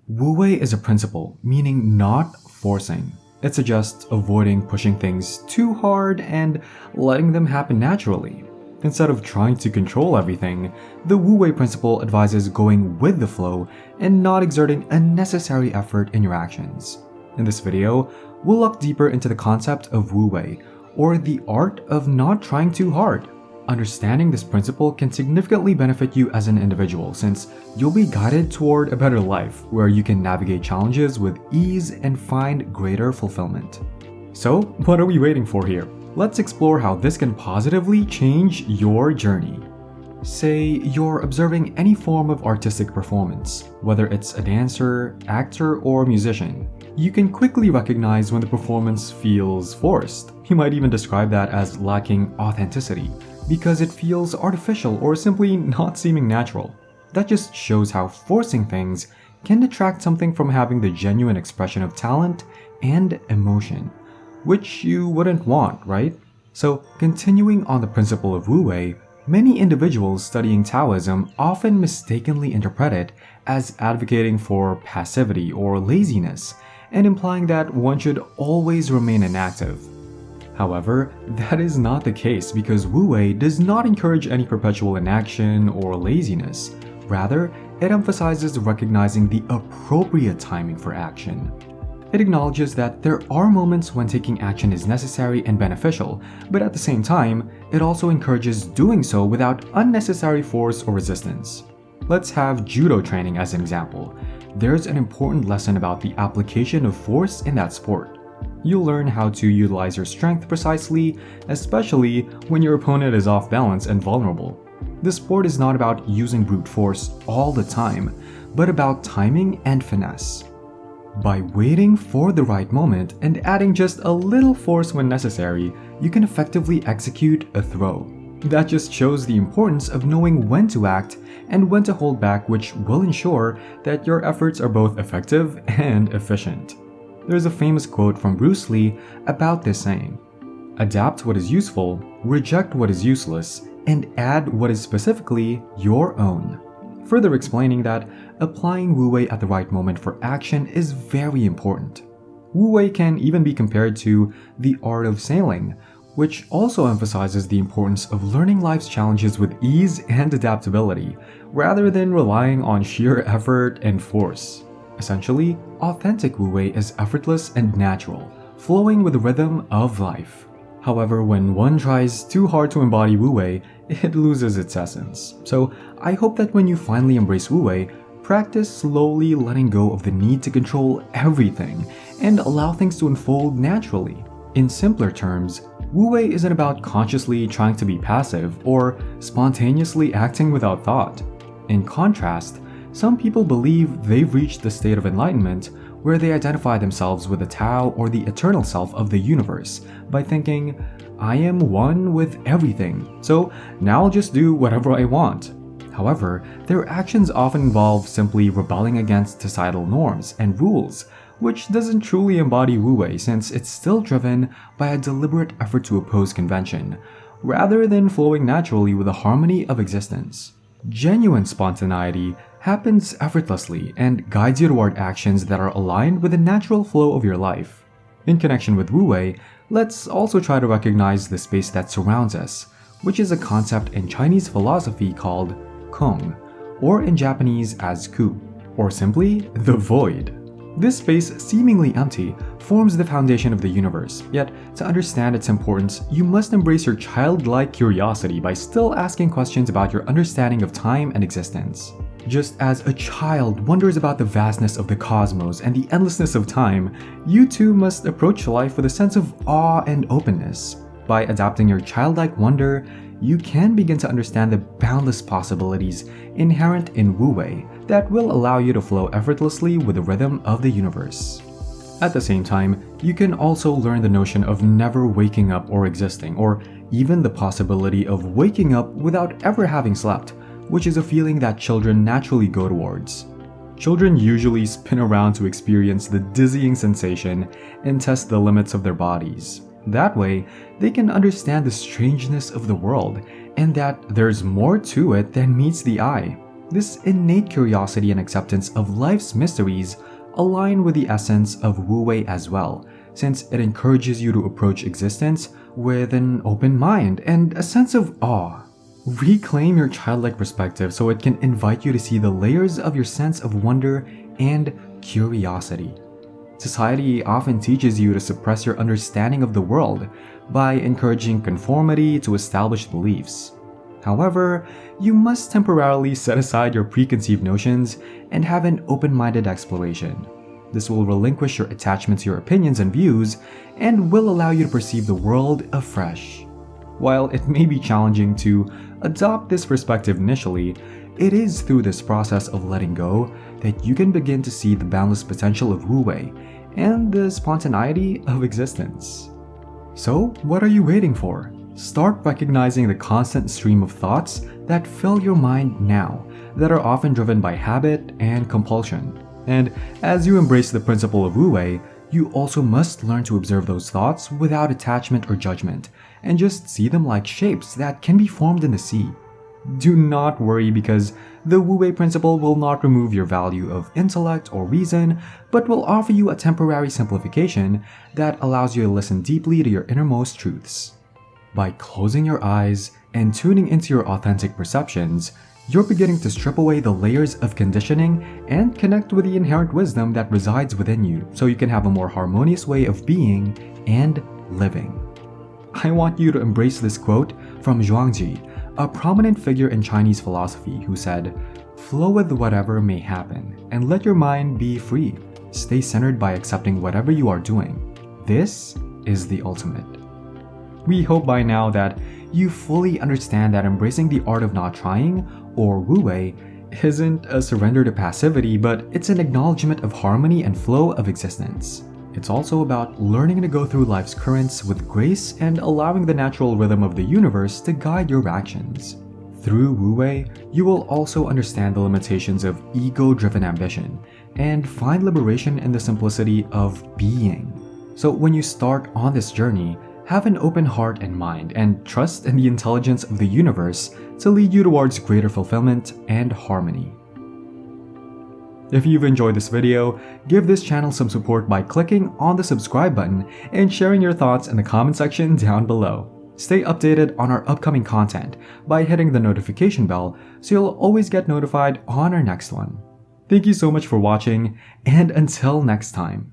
Wu-Wei is a principle, meaning not forcing. It suggests avoiding pushing things too hard and letting them happen naturally. Instead of trying to control everything, the Wu-Wei principle advises going with the flow and not exerting unnecessary effort in your actions. In this video, we'll look deeper into the concept of Wu-Wei, or the art of not trying too hard. Understanding this principle can significantly benefit you as an individual since you'll be guided toward a better life where you can navigate challenges with ease and find greater fulfillment. So, what are we waiting for here? Let's explore how this can positively change your journey. Say you're observing any form of artistic performance, whether it's a dancer, actor, or musician. You can quickly recognize when the performance feels forced. You might even describe that as lacking authenticity, because it feels artificial or simply not seeming natural. That just shows how forcing things can detract something from having the genuine expression of talent and emotion, which you wouldn't want, right? So, continuing on the principle of Wu-Wei, many individuals studying Taoism often mistakenly interpret it as advocating for passivity or laziness, and implying that one should always remain inactive. However, that is not the case because Wu-Wei does not encourage any perpetual inaction or laziness. Rather, it emphasizes recognizing the appropriate timing for action. It acknowledges that there are moments when taking action is necessary and beneficial, but at the same time, it also encourages doing so without unnecessary force or resistance. Let's have judo training as an example. There's an important lesson about the application of force in that sport. You'll learn how to utilize your strength precisely, especially when your opponent is off balance and vulnerable. The sport is not about using brute force all the time, but about timing and finesse. By waiting for the right moment and adding just a little force when necessary, you can effectively execute a throw. That just shows the importance of knowing when to act and when to hold back, which will ensure that your efforts are both effective and efficient. There's a famous quote from Bruce Lee about this saying: "Adapt what is useful, reject what is useless, and add what is specifically your own." Further explaining that applying Wu-Wei at the right moment for action is very important. Wu-Wei can even be compared to the art of sailing, which also emphasizes the importance of learning life's challenges with ease and adaptability, rather than relying on sheer effort and force. Essentially, authentic Wu-Wei is effortless and natural, flowing with the rhythm of life. However, when one tries too hard to embody Wu-Wei, it loses its essence. So, I hope that when you finally embrace Wu-Wei, practice slowly letting go of the need to control everything and allow things to unfold naturally. In simpler terms, Wu-Wei isn't about consciously trying to be passive or spontaneously acting without thought. In contrast, some people believe they've reached the state of enlightenment where they identify themselves with the Tao or the eternal self of the universe by thinking, "I am one with everything, so now I'll just do whatever I want." However, their actions often involve simply rebelling against societal norms and rules, which doesn't truly embody Wu-Wei since it's still driven by a deliberate effort to oppose convention, rather than flowing naturally with the harmony of existence. Genuine spontaneity happens effortlessly and guides you toward actions that are aligned with the natural flow of your life. In connection with Wu-Wei, let's also try to recognize the space that surrounds us, which is a concept in Chinese philosophy called Kung, or in Japanese as Ku, or simply the void. This space, seemingly empty, forms the foundation of the universe, yet to understand its importance, you must embrace your childlike curiosity by still asking questions about your understanding of time and existence. Just as a child wonders about the vastness of the cosmos and the endlessness of time, you too must approach life with a sense of awe and openness. By adapting your childlike wonder, you can begin to understand the boundless possibilities inherent in Wu-Wei that will allow you to flow effortlessly with the rhythm of the universe. At the same time, you can also learn the notion of never waking up or existing, or even the possibility of waking up without ever having slept, which is a feeling that children naturally go towards. Children usually spin around to experience the dizzying sensation and test the limits of their bodies. That way, they can understand the strangeness of the world and that there's more to it than meets the eye. This innate curiosity and acceptance of life's mysteries align with the essence of Wu-Wei as well, since it encourages you to approach existence with an open mind and a sense of awe. Reclaim your childlike perspective so it can invite you to see the layers of your sense of wonder and curiosity. Society often teaches you to suppress your understanding of the world by encouraging conformity to established beliefs. However, you must temporarily set aside your preconceived notions and have an open-minded exploration. This will relinquish your attachment to your opinions and views and will allow you to perceive the world afresh. While it may be challenging to adopt this perspective initially, it is through this process of letting go that you can begin to see the boundless potential of Wu-Wei and the spontaneity of existence. So, what are you waiting for? Start recognizing the constant stream of thoughts that fill your mind now, that are often driven by habit and compulsion. And as you embrace the principle of Wu-Wei, you also must learn to observe those thoughts without attachment or judgment, and just see them like shapes that can be formed in the sea. Do not worry, because the Wu-Wei principle will not remove your value of intellect or reason, but will offer you a temporary simplification that allows you to listen deeply to your innermost truths. By closing your eyes and tuning into your authentic perceptions, you're beginning to strip away the layers of conditioning and connect with the inherent wisdom that resides within you, so you can have a more harmonious way of being and living. I want you to embrace this quote from Zhuangzi, a prominent figure in Chinese philosophy, who said, "Flow with whatever may happen, and let your mind be free. Stay centered by accepting whatever you are doing. This is the ultimate." We hope by now that you fully understand that embracing the art of not trying, or Wu-Wei, isn't a surrender to passivity, but it's an acknowledgement of harmony and flow of existence. It's also about learning to go through life's currents with grace and allowing the natural rhythm of the universe to guide your actions. Through Wu-Wei, you will also understand the limitations of ego-driven ambition and find liberation in the simplicity of being. So when you start on this journey, have an open heart and mind, and trust in the intelligence of the universe to lead you towards greater fulfillment and harmony. If you've enjoyed this video, give this channel some support by clicking on the subscribe button and sharing your thoughts in the comment section down below. Stay updated on our upcoming content by hitting the notification bell so you'll always get notified on our next one. Thank you so much for watching, and until next time.